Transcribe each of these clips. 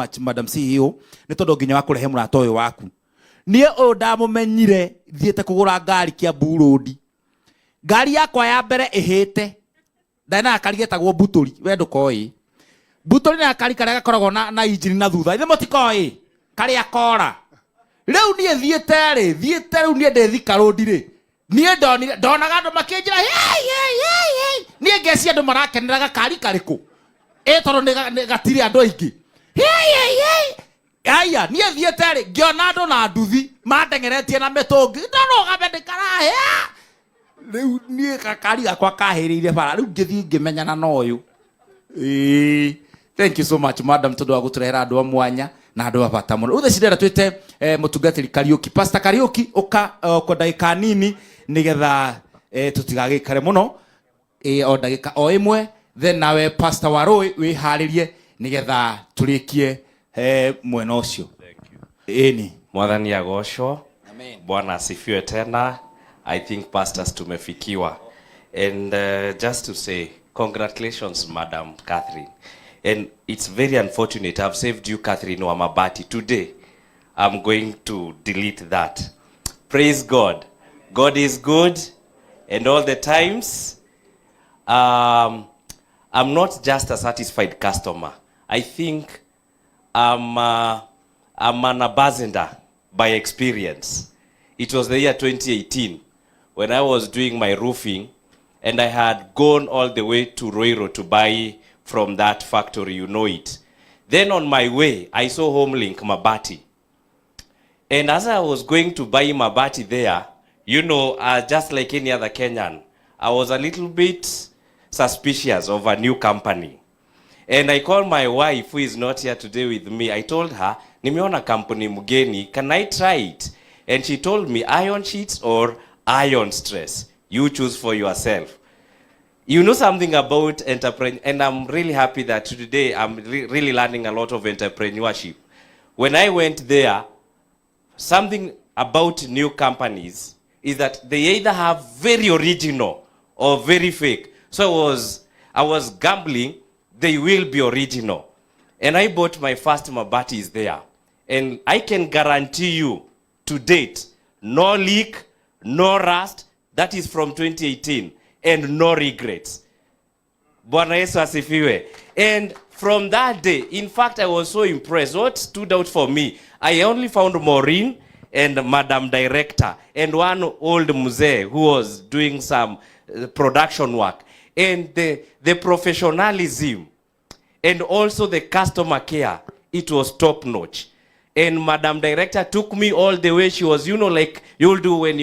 much Madam CEO ni tondu nginya wa kurehe murata uyu waku nie uyu ndamumenyire thiete kugura ngari kia Burodi ngari yakwa ya mbere ihite ndana akarigetagwo Buturi we ndukoi Buturi na akari karia gakoragwo na injini na thutha ithe mutikoi karia kora riu nie thiete riu nie ndethika road ri nie ndonaga andu makinjira nie ngeci andu marakenera gakari kariku tondu ni gatire andu aingi aya nie thiete ri ngiona andu na nduthi mandengeretie na mitungi ndonoga bendikara riu nie gakari gakwa kahiriire bara riu ngithi ngimenyana na uyu thank you so much madam tondu wa guturehera andu a mwanya na andu a bata muno uthe cidera twite mutungatiri Kariuki Pastor Kariuki uka kwa ndagika nini nigetha tutigagikare muno o ndagika o imwe then nawe Pastor Waroi wiharirie nigetha turikie mwena ucio. Eni mwathani agocwo. Amen. Bwana asifiwe tena. I think pastors tumefikiwa. And just to say congratulations Madam Catherine. And it's very unfortunate I've saved you Catherine Wamabati today. I'm going to delete that. Praise God. God is good and all the times. I'm not just a satisfied customer. I think I'm an ambassador by experience. It was the year 2018 when I was doing my roofing and I had gone all the way to Roiro to buy from that factory, you know it. Then on my way, I saw Homelink Mabati. And as I was going to buy Mabati there, you know, just like any other Kenyan, I was a little bit suspicious of a new company. And I called my wife, who is not here today with me. I told her, nimeona company mugeni, can I try it? And she told me, iron sheets or iron stress. You choose for yourself. You know something about entrepreneurship, and I'm really happy that today I'm really learning a lot of entrepreneurship. When I went there, something about new companies is that they either have very original or very fake. So I was gambling, they will be original. And I bought my first Mabatis there. And I can guarantee you, to date, no leak, no rust. That is from 2018. And no regrets. Bwana Yesu asifiwe. And from that day, in fact, I was so impressed. What stood out for me, I only found Maureen and Madam Director and one old mzee who was doing some production work. And the professionalism and also the customer care, it was top notch. And Madam Director took me all the way. She was, you know, like you'll do when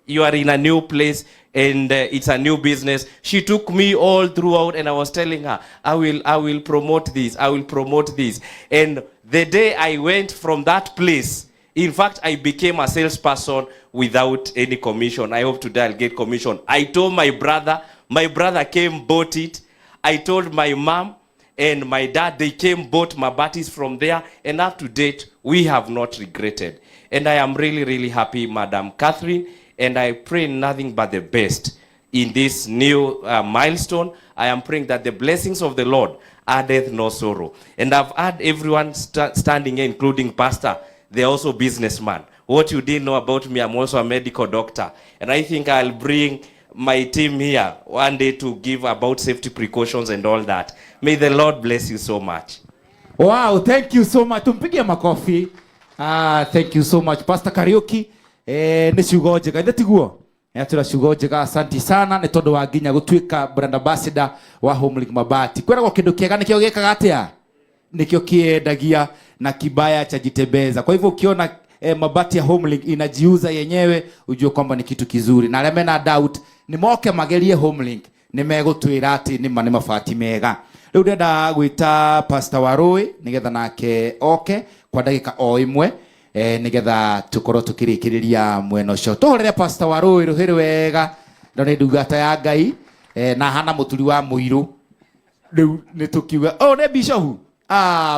you are in a new place and it's a new business. She took me all throughout and I was telling her, I will promote this, I will promote this. And the day I went from that place, in fact, I became a salesperson without any commission. I hope today I'll get commission. I told my brother came, bought it. I told my mom and my dad, they came, bought Mabatis from there. And up to date, we have not regretted. And I am really, really happy, Madam Catherine. And I pray nothing but the best in this new milestone. I am praying that the blessings of the Lord addeth no sorrow. And I've had everyone standing here, including Pastor. They're also businessmen. What you didn't know about me, I'm also a medical doctor. And I think I'll bring my team here one day to give about safety precautions and all that. May the Lord bless you so much. Wow, thank you so much. Tumpigie makofi. Thank you so much Pastor Kariuki. Ni ciugo njega ithe tiguo tuna ciugo njega asanti sana ni tondu wa nginya gutuika brand ambassador wa Homelink Mabati kwiragwo kindu kiega nikio gikaga atia nikio kiendagia na kibaya cha jitembeza. Kwa hivyo ukiona mabati ya Homelink inajiuza yenyewe ujue kwamba ni kitu kizuri na arĩa mena doubt ni moke magerie Homelink ni megutwira ati ni mabati mega. Riu ndenda gwita Pastor Waroi nigetha nake oke kwa ndagika o imwe nigetha tukorwo tukirikiriria mweno cio tuhorere Pastor Waroi ruhiri wega ndone ndugata ya Ngai na hana muturi wa muiru riu ni tukiuga ne Bishop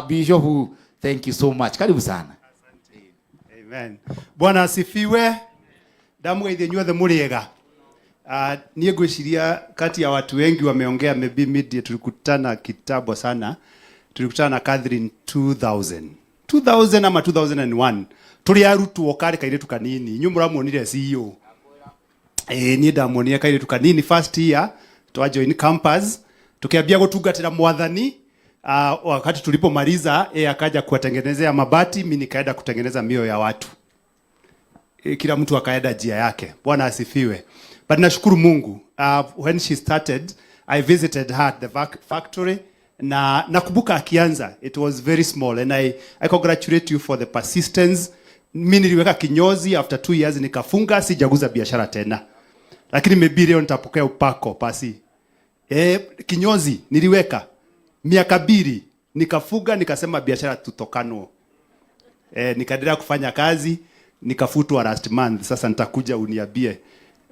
Bishop thank you so much karibu sana. Amen. Bwana asifiwe. Ndamweithie nyuothe muriega. Niĩ ngwĩciria kati ya watu wengi wameongea maybe media tulikutana kitambo sana tulikutana na Catherine 2000 ama 2001 tuli arutwo kare kairitu kanini nyumura muonire CEO ni ndamuonire kairitu kanini first year twa join campus tukiambia gutungatira mwathani wakati tulipomaliza akaja kuwatengenezea mabati mimi nikaenda kutengeneza mioyo ya watu kila mtu akaenda njia yake. Bwana asifiwe. But nashukuru Mungu when she started I visited her at the factory na nakumbuka akianza it was very small and I congratulate you for the persistence. Mimi niliweka kinyozi after 2 years nikafunga sijaguza biashara tena. Lakini maybe leo nitapokea upako pasi. Kinyozi niliweka miaka 2 nikafuga nikasema biashara tutokano. Nikaendelea kufanya kazi nikafutwa last month. Sasa nitakuja uniambie.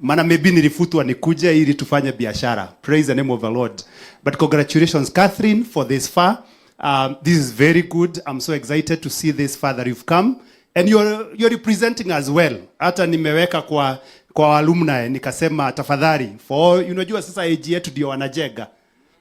Maana maybe nilifutwa nikuje ili tufanye biashara. Praise the name of the Lord. But congratulations Catherine for this far. This is very good. I'm so excited to see this far that you've come and you're representing as well. Hata nimeweka kwa alumni nikasema tafadhali for unajua sasa age yetu ndio wanajega.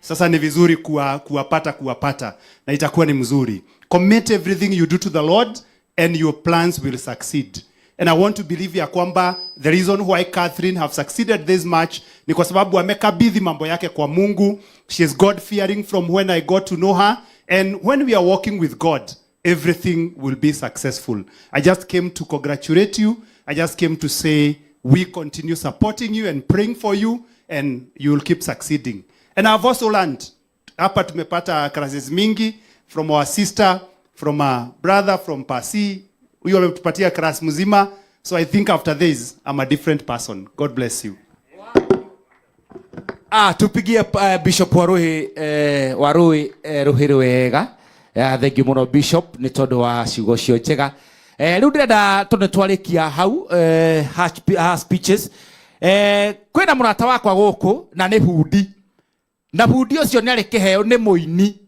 Sasa ni vizuri kuwapata na itakuwa ni mzuri. Commit everything you do to the Lord and your plans will succeed. And I want to believe ya kwamba the reason why Catherine have succeeded this much ni kwa sababu amekabidhi mambo yake kwa Mungu. She is God fearing from when I got to know her, and when we are walking with God everything will be successful. I just came to congratulate you. I just came to say we continue supporting you and praying for you and you will keep succeeding. And I've also learned hapa tumepata classes mingi from our sister, from our brother, from Pasi. Huyo ametupatia class mzima. So I think after this I'm a different person. God bless you. Tupigie Bishop Warui Ruhiri wega. Thank you muno Bishop ni tondu wa ciugo cio njega. Riu ndirenda tunetwarikia hau ha speeches. Kwina murata wakwa guku na ni bundi. Na bundi ucio ni ari kiheo ni muini.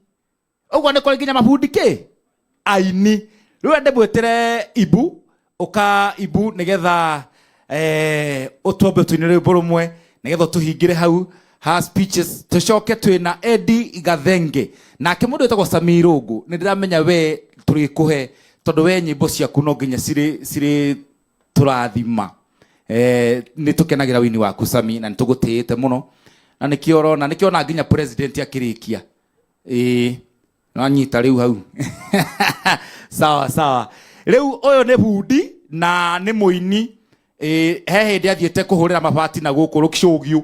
Uguo ni kuri nginya mabundi ki? Aini. Riu ndimwitire Ibu uka Ibu nigetha utombe twinire boromwe nigetha tuhingire hau ha speeches tucoke twina Eddie Gathenge nake mundu etagwo Samirogo ni ndiramenya we turikuhe tondu we nyimbo ciaku no nginya ciri turathima ni tukenagira wini waku Sami na nitugutiite muno na nikiona nginya president akirikia no anyita riu hau sawa riu uyu ni bundi na ni muini he hindi athiete kuhurira mabati na guku rukicugio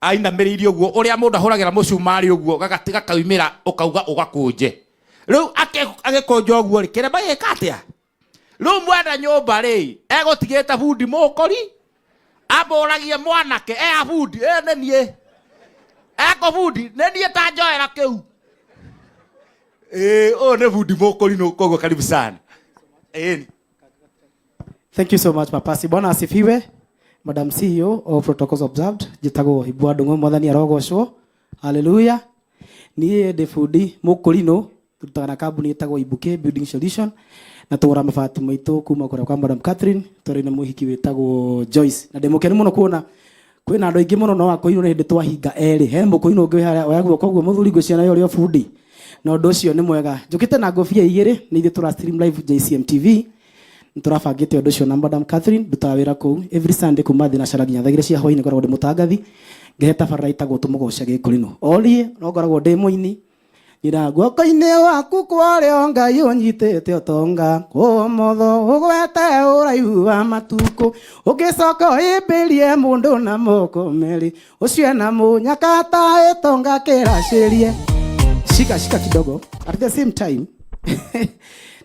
aina meririo guo uria mundu ahuragira mucumari uguo gagatiga kaumira ukauga ugakunje riu agikunja uguo ri kire bagika atia riu mwenda nyumba ri egutigita bundi mukori aboragie mwanake bundi nenie eko bundi nenie ta njoera kiu ne bundi mukori no kogo karibu sana. Thank you so much Papasi. Bwana asifiwe. Madam CEO of Protocols Observed jitago Ibwa Ndung'u mwathani arogocwo. Hallelujah. Niĩ ndĩ bundi mũkũrino turutaga na kambuni ĩtagwo Ibuke Building Solution na tũgũra mabati maitũ kuma kũrĩa kwa Madam Catherine tũrĩ na mũhiki wĩtagwo Joyce na ndĩmũkeni mũno kuona kwĩna andũ aingĩ mũno no akũinwo nĩ hĩndĩ twahinga erĩ he mũkũinwo ũngĩ harĩa oyagwo koguo mũthuri ngũciana yori bundi na ũndũ ũcio nĩ mwega njũkĩte na ngobia igĩrĩ nĩ ithuĩ tũra stream live JCM TV nturabangite ũndũ ũcio na Madam Catherine ndutaga wĩra kũu every Sunday kuma thina cara nginya thagira cia hwainĩ ngoragwo ndĩ mũtangathi ngeheta bararaita gũtũmũgoca gĩkũrino orie no ngoragwo ndĩ mũini ira guoko-inĩ waku kwarĩo Ngai ũnyitĩte ũtonga ũmotho ũgwete ũraihu wa matukũ ũngĩcoka ũhĩmbĩrie mũndũ na moko merĩ ũcio na mũnyaka ta ũtonga kĩracĩrie shika kidogo at the same time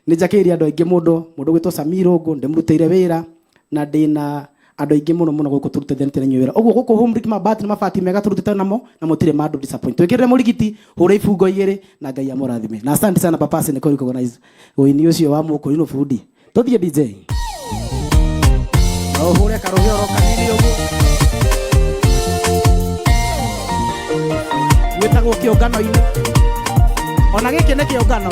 nijakĩria andũ aingĩ mũndũ gwĩtwo Samirogo ndĩmũrutĩire wĩra na ndĩna andũ aingĩ mũno gũkũ tũrutĩte nyue wĩra ũguo gũkũ Home Brick mabati na mabati mega tũrutĩte namo na mũtirĩ mandũ disappoint twĩkĩrĩre mũrigiti hũra ibungo igĩrĩ na Ngai amũrathime na asante sana Papasi nĩ kũ recognize ũini ũcio wa mũkũrino bundi tũthiĩ DJ no hũre karũhĩoro kanini ũguo gwĩtagwo kĩũngano-inĩ ona gĩkĩ nĩ kĩũngano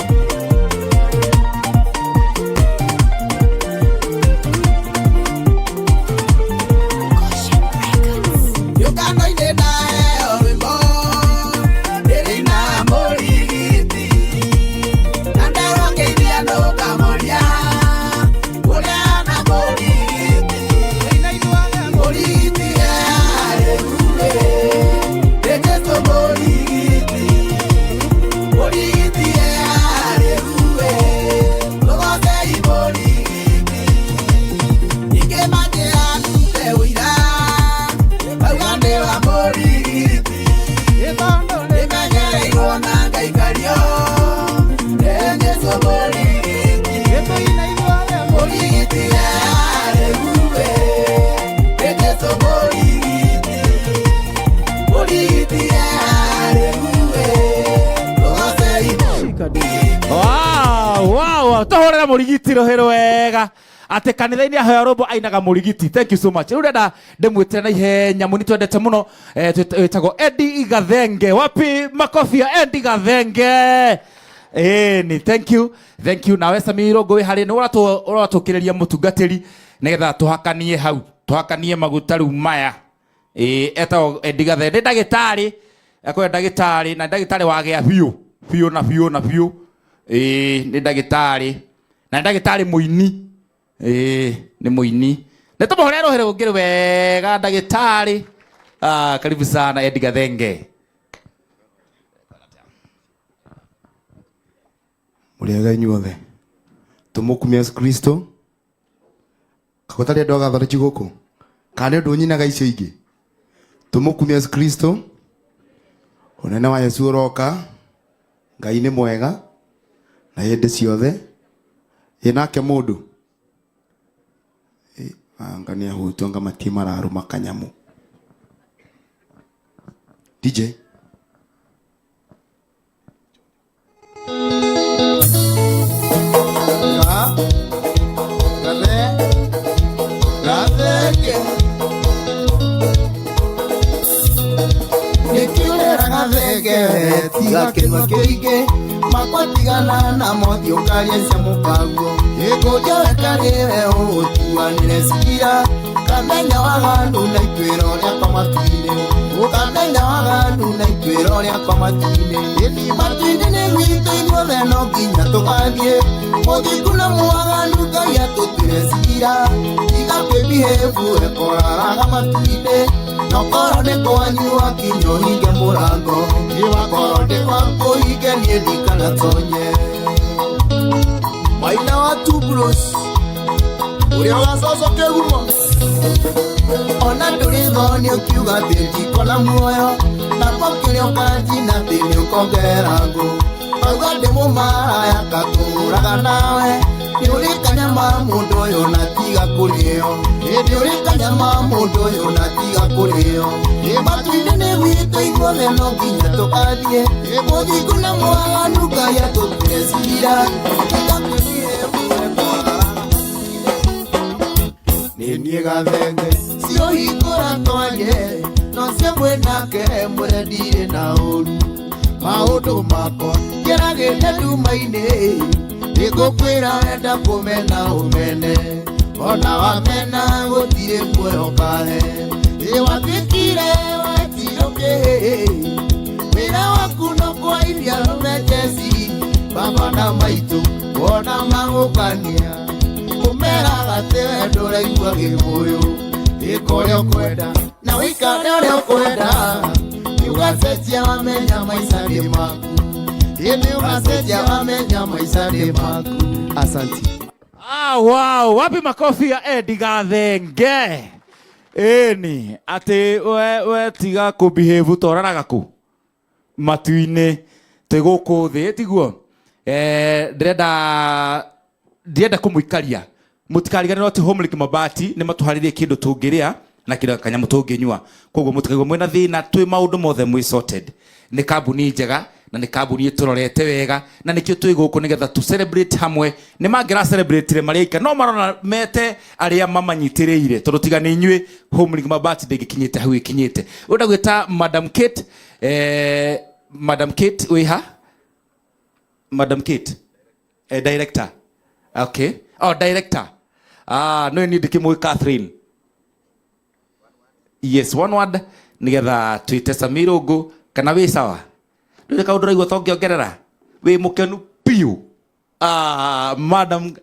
tohorera murigiti rohero wega ate kanitha-ini ahoya robo ainaga murigiti. Thank you so much. Riu ndenda ndimwitire na ihenya muni twendete muno twetagwo Eddie Gathenge. Wapi makofi ya Eddie Gathenge? Ni thank you nawe Samiro Ngũĩ harĩ nĩ ũratũkĩrĩria mũtungatĩri nĩgetha tũhakanie hau tũhakanie maguta rĩu maya. Etagwo Eddie Gathenge, nĩ ndagĩtarĩ akorwo ndagĩtarĩ na ndagĩtarĩ wagĩa biũ na biũ. Nĩ ndagĩtarĩ na ndagĩtarĩ mũini. Nĩ mũini. Nĩ tũmũhũrĩre rũhĩrĩ rũngĩ wega ndagĩtarĩ. Karibu sana Eddie Gathenge. Muriaga inyuothe tumukumia Yesu Kristo kakotari andu agathara guku kana ndu nyinaga icio ingi tumukumia Yesu Kristo unene wa Yesu uroka Ngai ni mwega na hindi ciothe inake mundu angania hutu anga matie mararu makanyamu DJ tiga kinwa kiingi makwatigana na mothi ukaria cia mukaguo ikuja wekariwe utuanire cira kamenya wagandu na itwiro ria kwamatu-ini ukamenya wagandu na itwiro ria kwamatu-ini matu-ini ni gwitũ inyuothe no nginya tugathie muthingu na mwagandu Ngai atutwire cira tiga kwĩbehave ekoraraga matu-ini nokoro nĩ kwanyu wakinya ũhinge mũrango wakorwo ndĩ kwaku ũhinge niĩ ndikanatonye Maina wa Tubros ũrĩa ũgacoco kĩgumo ona ndũrĩ thoni ũkiuga atĩ ndikona muoyo nako kĩrĩa ũkanjina atĩ nĩ ũkongerera ngũ auga ndĩ mũmaraya ngatũũraga nawe nĩ ũrĩ kanyama mũndũ ũyũ na tiga kũrĩo nĩ ũrĩ kanyama mũndũ ũyũ na tiga kũrĩo matu-inĩ nĩ gwitũ inyuothe no nginya tũgathiĩ mũthingu na mwaganu Ngai atũtire cira nĩ niĩ Gathenge ciohingũra twarie no cia mwĩnake mwĩre ndirĩ na ũru maũndũ makwa ngeragĩte nduma-inĩ nĩngũkwĩra wenda kũmena ũmene ona wamena gũtirĩ muoyo kahe watuĩkire wetirũkĩ wĩra waku no kwa iria rũmejeci baba na maitũ wona magũkania kũmeraga atĩ we ndũraigua gĩmũyũ ĩka ũrĩa ũkwenda na wĩikare ũrĩa ũkwenda nĩũgacenjia wamenya maica nĩ maku nĩũgacenjia wamenya maica nĩ maku. Asante. Wow, wapi makofi ya Eddie Gathenge? Ni ati we tiga kubehave toranaga ku matu-ini twi guku thi tiguo ndirenda kumuikaria mutikarigane no ti Homelik Mabati ni matuharirie kindu tungiria na kira kanyamu tunginyua koguo mutikaigwa mwena thina twi maundu mothe mwi sorted ni kambuni njega na ni kambuni iturorete wega na nikio twi guku nigetha tu celebrate hamwe ni mangira celebrate mariika no marona mete aria mamanyitiriire tondu tiga ni inyui Homelik Mabati ndegikinyite hau ikinyite unda gwita Madam Kate Madam Kate wiha Madam Kate director okay director no ni ndikimwe Catherine yes one word nigetha twite Samiro Ngũ kana wi sawa ndire kaundu raigua tongeongerera wi mukenu piu Madam